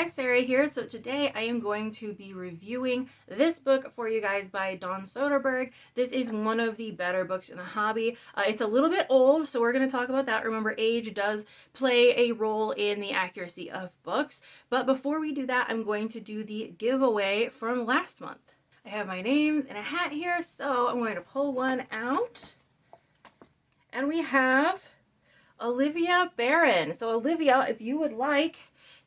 guys, Sarah here. So today I am going to be reviewing this book for you guys by Don Soderberg. This is one of the better books in the hobby. It's a little bit old, so we're going to talk about that. Remember, age does play a role in the accuracy of books. But before we do that, I'm going to do the giveaway from last month. I have my names and a hat here, so I'm going to pull one out. And we have Olivia Barron. So Olivia, if you would like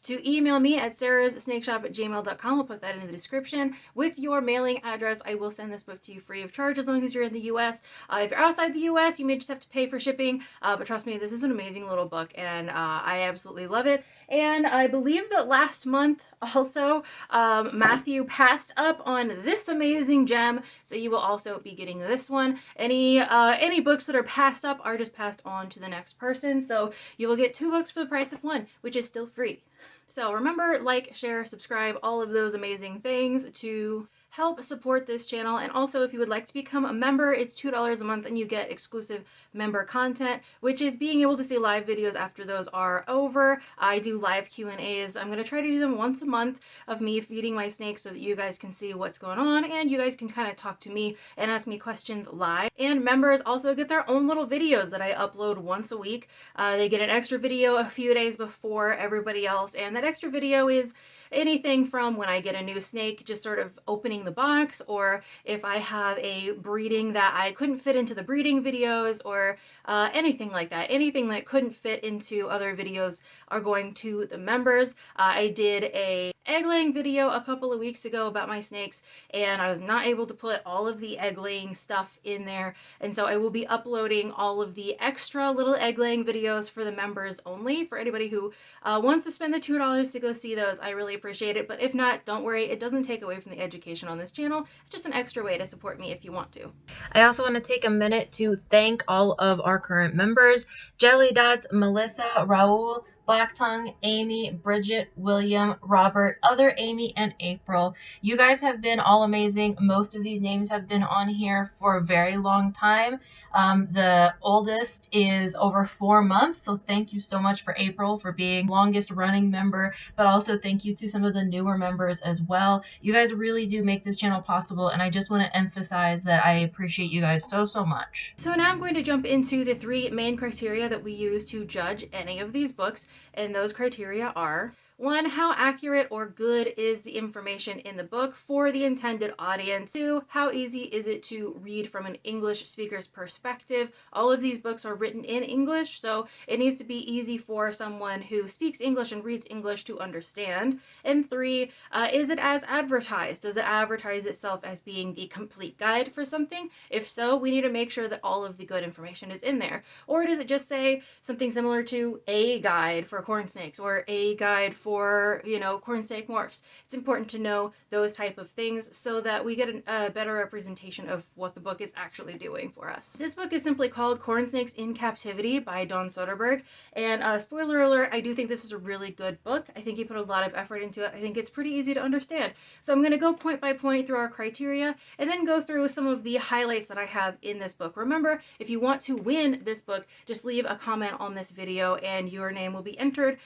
to email me at sarahssnakeshop@gmail.com, I'll put that in the description. With your mailing address, I will send this book to you free of charge as long as you're in the US. If you're outside the US, you may just have to pay for shipping, but trust me, this is an amazing little book, and I absolutely love it. And I believe that last month also, Matthew passed up on this amazing gem, so you will also be getting this one. Any books that are passed up are just passed on to the next person, so you will get 2 books for the price of 1, which is still free. So remember, like, share, subscribe, all of those amazing things to help support this channel. And also, if you would like to become a member, it's $2 a month and you get exclusive member content, which is being able to see live videos after those are over. I do live Q&As. I'm going to try to do them once a month of me feeding my snakes so that you guys can see what's going on and you guys can kind of talk to me and ask me questions live. And members also get their own little videos that I upload once a week. They get an extra video a few days before everybody else, and that extra video is anything from when I get a new snake, just sort of opening the box, or if I have a breeding that I couldn't fit into the breeding videos, or anything like that. Anything that couldn't fit into other videos are going to the members. I did a egg laying video a couple of weeks ago about my snakes, and I was not able to put all of the egg laying stuff in there, and so I will be uploading all of the extra little egg laying videos for the members only. For anybody who wants to spend the $2 to go see those, I really appreciate it. But if not, don't worry, it doesn't take away from the education on this channel. It's just an extra way to support me if you want to. I also want to take a minute to thank all of our current members: Jelly Dots, Melissa, Raul, Black Tongue, Amy, Bridget, William, Robert, Other Amy, and April. You guys have been all amazing. Most of these names have been on here for a very long time. The oldest is over 4 months, so thank you so much for April for being longest running member, but also thank you to some of the newer members as well. You guys really do make this channel possible, and I just want to emphasize that I appreciate you guys so much. So now I'm going to jump into the 3 main criteria that we use to judge any of these books. And those criteria are: 1, how accurate or good is the information in the book for the intended audience? 2, how easy is it to read from an English speaker's perspective? All of these books are written in English, so it needs to be easy for someone who speaks English and reads English to understand. And 3, is it as advertised? Does it advertise itself as being the complete guide for something? If so, we need to make sure that all of the good information is in there. Or does it just say something similar to a guide for corn snakes, or a guide for, corn snake morphs? It's important to know those type of things so that we get a better representation of what the book is actually doing for us. This book is simply called Corn Snakes in Captivity by Don Soderberg, and spoiler alert, I do think this is a really good book. I think he put a lot of effort into it. I think it's pretty easy to understand. So I'm going to go point by point through our criteria and then go through some of the highlights that I have in this book. Remember, if you want to win this book, just leave a comment on this video and your name will be entered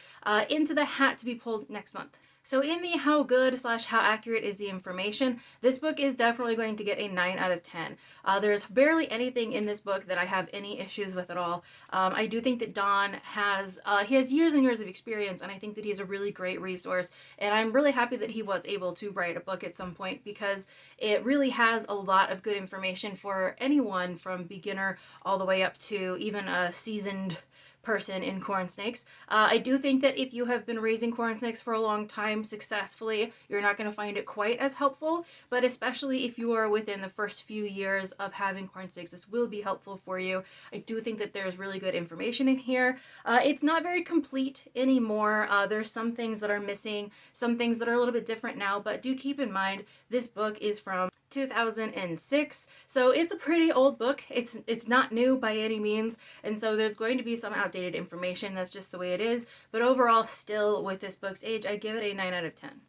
into the hat to be pulled next month. So in the how good / how accurate is the information, this book is definitely going to get a 9 out of 10. There's barely anything in this book that I have any issues with at all. I do think that Don has years and years of experience, and I think that he's a really great resource, and I'm really happy that he was able to write a book at some point because it really has a lot of good information for anyone from beginner all the way up to even a seasoned person in corn snakes. I do think that if you have been raising corn snakes for a long time successfully, you're not going to find it quite as helpful, but especially if you are within the first few years of having corn snakes, this will be helpful for you. I do think that there's really good information in here. It's not very complete anymore. There's some things that are missing, some things that are a little bit different now, but do keep in mind this book is from 2006, so it's a pretty old book. It's not new by any means, and so there's going to be some outdated information. That's just the way it is, but overall, still with this book's age, I give it a 9 out of 10.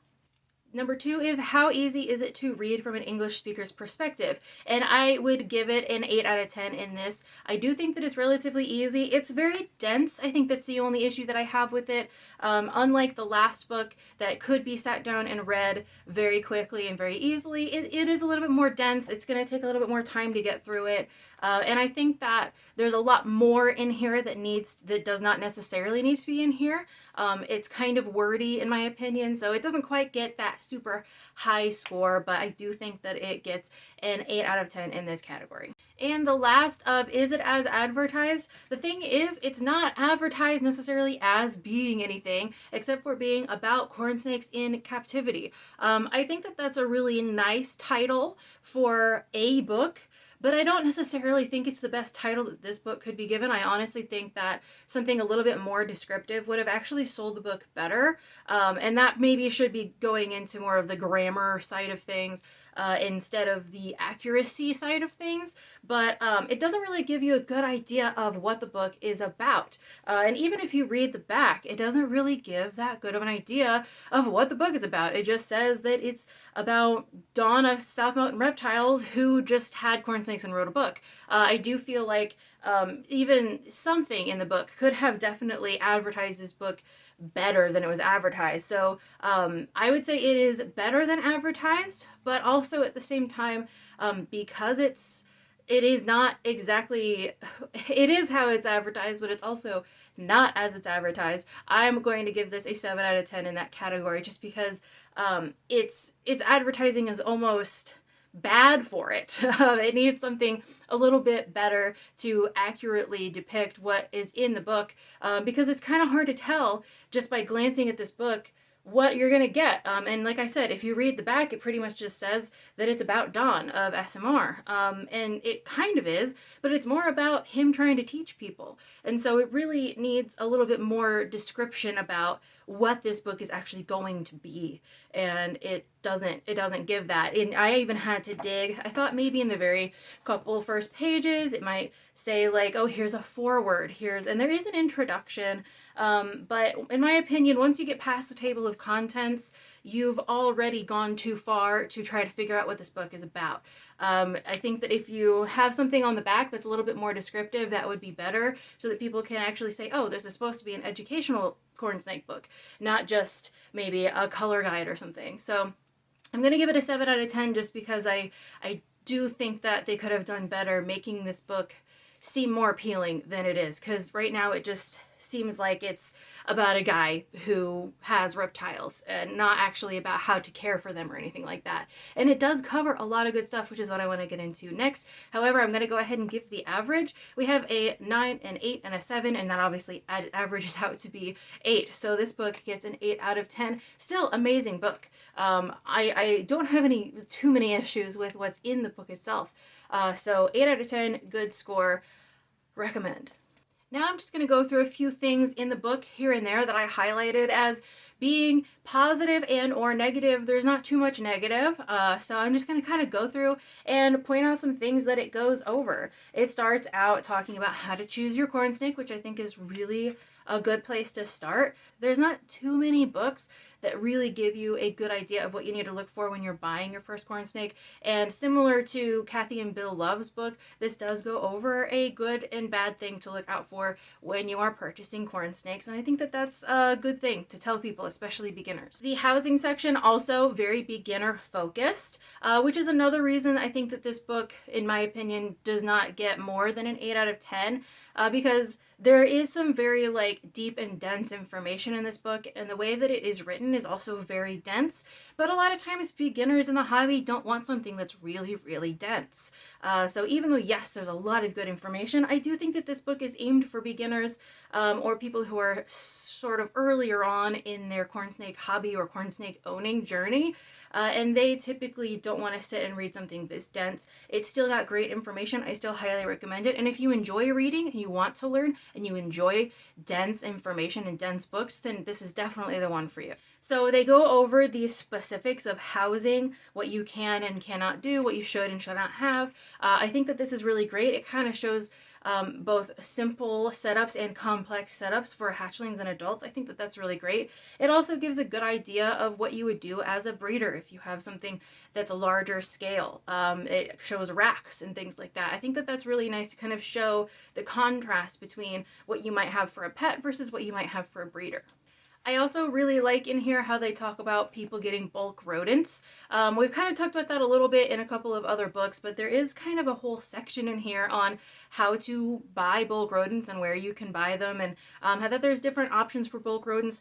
Number two is, how easy is it to read from an English speaker's perspective? And I would give it an 8 out of 10 in this. I do think that it's relatively easy. It's very dense. I think that's the only issue that I have with it. Unlike the last book that could be sat down and read very quickly and very easily, it is a little bit more dense. It's going to take a little bit more time to get through it. And I think that there's a lot more in here that does not necessarily need to be in here. It's kind of wordy in my opinion, so it doesn't quite get that super high score, but I do think that it gets an 8 out of 10 in this category. And the last of, is it as advertised? The thing is, it's not advertised necessarily as being anything except for being about corn snakes in captivity. I think that that's a really nice title for a book, but I don't necessarily think it's the best title that this book could be given. I honestly think that something a little bit more descriptive would have actually sold the book better. And that maybe should be going into more of the grammar side of things instead of the accuracy side of things. But it doesn't really give you a good idea of what the book is about. And even if you read the back, it doesn't really give that good of an idea of what the book is about. It just says that it's about Dawn of South Mountain Reptiles who just had corn snakes and wrote a book. I do feel like even something in the book could have definitely advertised this book better than it was advertised. So I would say it is better than advertised, but also at the same time, because it is not exactly, it is how it's advertised, but it's also not as it's advertised. I'm going to give this a 7 out of 10 in that category, just because its advertising is almost bad for it. It needs something a little bit better to accurately depict what is in the book, because it's kind of hard to tell just by glancing at this book what you're gonna get. And like I said, if you read the back, it pretty much just says that it's about Don of SMR. And it kind of is, but it's more about him trying to teach people. And so it really needs a little bit more description about what this book is actually going to be. And it doesn't give that. And I even had to dig. I thought maybe in the very couple first pages, it might say like, oh, here's a foreword, and there is an introduction. But in my opinion, once you get past the table of contents, you've already gone too far to try to figure out what this book is about. I think that if you have something on the back that's a little bit more descriptive, that would be better, so that people can actually say, oh, this is supposed to be an educational corn snake book, not just maybe a color guide or something. So I'm going to give it a 7 out of 10 just because I do think that they could have done better making this book seem more appealing than it is, because right now it just seems like it's about a guy who has reptiles and not actually about how to care for them or anything like that. And it does cover a lot of good stuff, which is what I want to get into next. However, I'm going to go ahead and give the average. We have a 9, an 8, and a 7, and that obviously averages out to be 8. So this book gets an 8 out of 10. Still amazing book. I don't have too many issues with what's in the book itself. So 8 out of 10, good score, recommend. Now I'm just going to go through a few things in the book here and there that I highlighted as being positive and or negative. There's not too much negative, so I'm just going to kind of go through and point out some things that it goes over. It starts out talking about how to choose your corn snake, which I think is really a good place to start. There's not too many books that really give you a good idea of what you need to look for when you're buying your first corn snake. And similar to Kathy and Bill Love's book, this does go over a good and bad thing to look out for when you are purchasing corn snakes. And I think that that's a good thing to tell people, especially beginners. The housing section also very beginner focused, which is another reason I think that this book, in my opinion, does not get more than an 8 out of 10, because there is some very deep and dense information in this book, and the way that it is written is also very dense, but a lot of times beginners in the hobby don't want something that's really, really dense. So even though, yes, there's a lot of good information, I do think that this book is aimed for beginners or people who are sort of earlier on in their corn snake hobby or corn snake owning journey, and they typically don't want to sit and read something this dense. It's still got great information. I still highly recommend it, and if you enjoy reading and you want to learn and you enjoy dense information and dense books, then this is definitely the one for you. So they go over the specifics of housing, what you can and cannot do, what you should and should not have. I think that this is really great. It kind of shows both simple setups and complex setups for hatchlings and adults. I think that that's really great. It also gives a good idea of what you would do as a breeder if you have something that's a larger scale. It shows racks and things like that. I think that that's really nice to kind of show the contrast between what you might have for a pet versus what you might have for a breeder. I also really like in here how they talk about people getting bulk rodents. We've kind of talked about that a little bit in a couple of other books, but there is kind of a whole section in here on how to buy bulk rodents and where you can buy them, and how that there's different options for bulk rodents.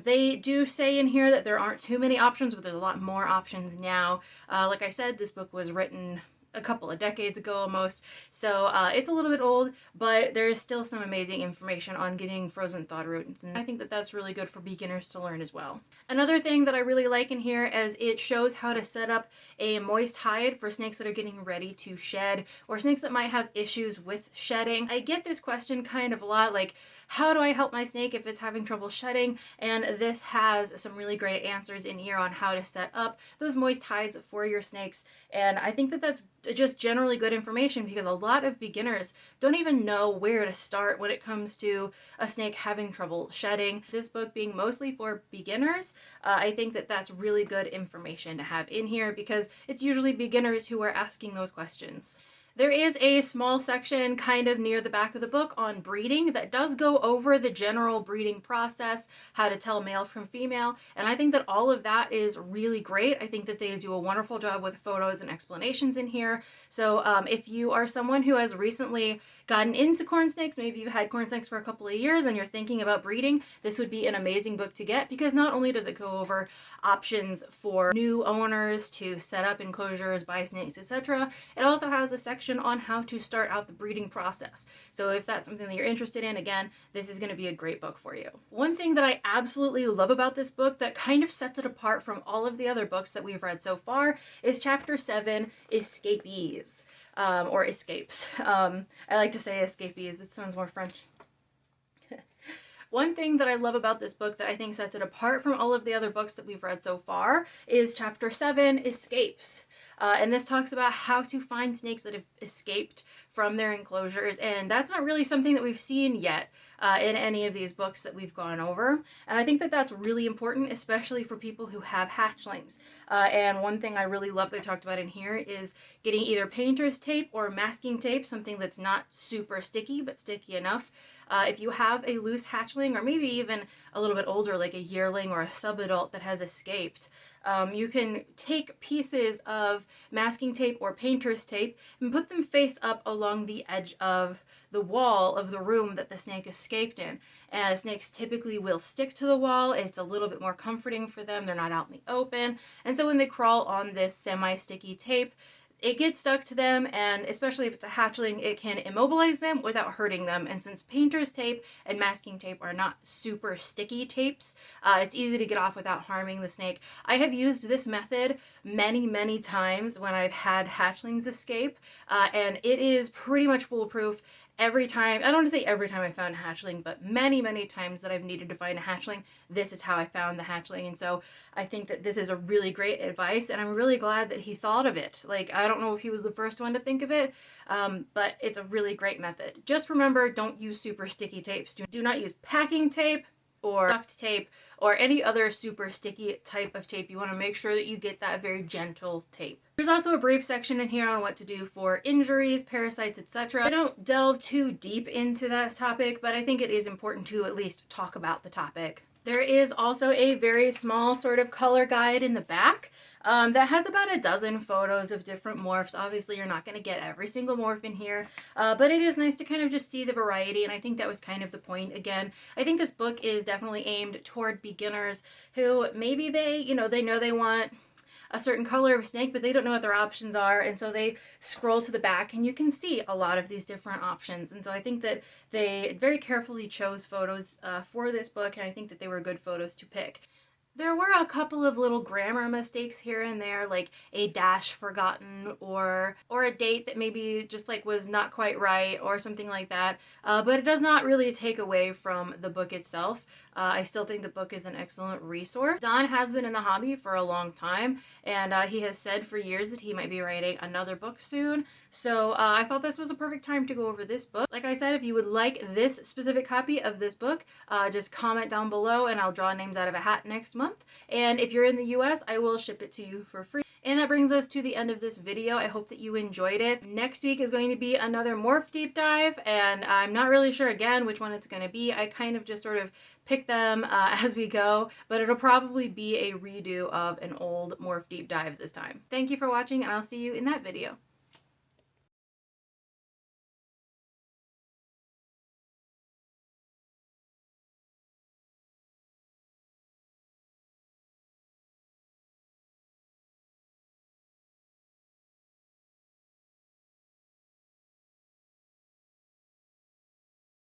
They do say in here that there aren't too many options, but there's a lot more options now. Like I said, this book was written a couple of decades ago almost, so it's a little bit old, but there is still some amazing information on getting frozen thawed rodents, and I think that that's really good for beginners to learn as well. Another thing that I really like in here is it shows how to set up a moist hide for snakes that are getting ready to shed, or snakes that might have issues with shedding. I get this question kind of a lot, like, how do I help my snake if it's having trouble shedding? And this has some really great answers in here on how to set up those moist hides for your snakes, and I think that that's just generally good information because a lot of beginners don't even know where to start when it comes to a snake having trouble shedding. This book being mostly for beginners, I think that that's really good information to have in here because it's usually beginners who are asking those questions. There is a small section kind of near the back of the book on breeding that does go over the general breeding process, how to tell male from female, and I think that all of that is really great. I think that they do a wonderful job with photos and explanations in here. So if you are someone who has recently gotten into corn snakes, maybe you've had corn snakes for a couple of years and you're thinking about breeding, this would be an amazing book to get because not only does it go over options for new owners to set up enclosures, buy snakes, etc., it also has a section on how to start out the breeding process. So if that's something that you're interested in, again, this is going to be a great book for you. One thing that I absolutely love about this book that kind of sets it apart from all of the other books that we've read so far is Chapter 7, Escapees, or Escapes. I like to say escapees, it sounds more French. One thing that I love about this book that I think sets it apart from all of the other books that we've read so far is Chapter 7, Escapes. And this talks about how to find snakes that have escaped from their enclosures, and that's not really something that we've seen yet in any of these books that we've gone over, and I think that that's really important, especially for people who have hatchlings. And one thing I really love they talked about in here is getting either painter's tape or masking tape, something that's not super sticky but sticky enough. If you have a loose hatchling, or maybe even a little bit older, like a yearling or a subadult that has escaped, you can take pieces of masking tape or painter's tape and put them face up along the edge of the wall of the room that the snake escaped in. And snakes typically will stick to the wall. It's a little bit more comforting for them. They're not out in the open. And so when they crawl on this semi-sticky tape, it gets stuck to them, and especially if it's a hatchling, it can immobilize them without hurting them. And since painter's tape and masking tape are not super sticky tapes, it's easy to get off without harming the snake. I have used this method many times when I've had hatchlings escape, and it is pretty much foolproof. Every time, I don't want to say every time I found a hatchling, but many times that I've needed to find a hatchling, this is how I found the hatchling. And so I think that this is a really great advice, and I'm really glad that he thought of it. Like, I don't know if he was the first one to think of it, but it's a really great method. Just remember, don't use super sticky tapes. Do not use packing tape or duct tape or any other super sticky type of tape. You want to make sure that you get that very gentle tape. There's also a brief section in here on what to do for injuries, parasites, etc. I don't delve too deep into that topic, but I think it is important to at least talk about the topic. There is also a very small sort of color guide in the back that has about a dozen photos of different morphs. Obviously, you're not going to get every single morph in here, but it is nice to kind of just see the variety, and I think that was kind of the point. Again, I think this book is definitely aimed toward beginners who maybe they know they want a certain color of snake, but they don't know what their options are, and so they scroll to the back and you can see a lot of these different options. And so I think that they very carefully chose photos for this book, and I think that they were good photos to pick. There were a couple of little grammar mistakes here and there, like a dash forgotten or a date that maybe just like was not quite right or something like that, but it does not really take away from the book itself. I still think the book is an excellent resource. Don has been in the hobby for a long time, and he has said for years that he might be writing another book soon. So I thought this was a perfect time to go over this book. Like I said, if you would like this specific copy of this book, just comment down below and I'll draw names out of a hat next month. And if you're in the US, I will ship it to you for free. And that brings us to the end of this video. I hope that you enjoyed it. Next week is going to be another Morph deep dive, and I'm not really sure again which one it's going to be. I kind of just sort of pick them as we go, but it'll probably be a redo of an old Morph deep dive this time. Thank you for watching, and I'll see you in that video.